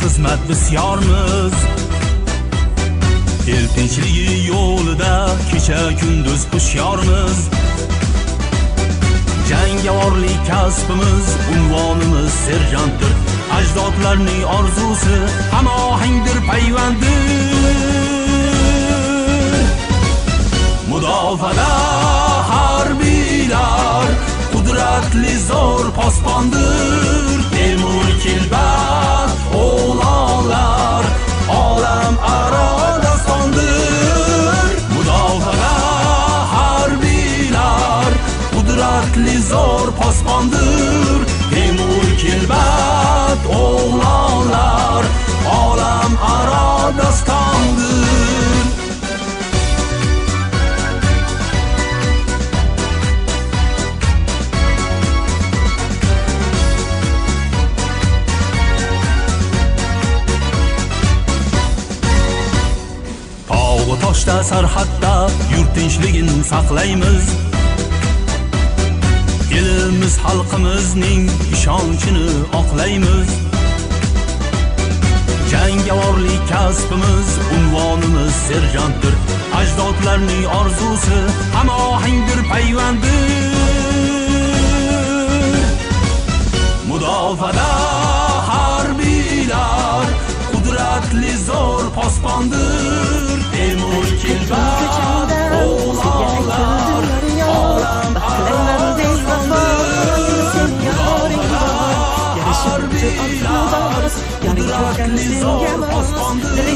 xizmat bisyormiz. El tinchligi yo'lida kecha kunduz hushyormiz. Jangovarlik kasbimiz, unvonimiz serjantdir. Ajdodlarning orzusi hamohangdir, payvandir. Mudofaada harbiylar qudratli zo'r posbondir. Temur Kelbat o'g'lonlar olam aro dostondir. Mudofaada harbiylar qudratli zo'r posbondir. Temur Kelbat o'g'lonlar olam aro dostondir. Toshda sarhadda yurt tinchligini saqlaymiz. Elimiz xalqimizning ishonchini oqlaymiz. Jangovarlik kasbimiz, unvonimiz serjantdir. Ajdodlarning orzusi hamohangdir, payvandir. Mudofaada harbiylar qudratli zo'r posbondir. Temur Kelbat o'g'lonlar olam aro dostondir. Harbiylar qudratli zo'r posbondir.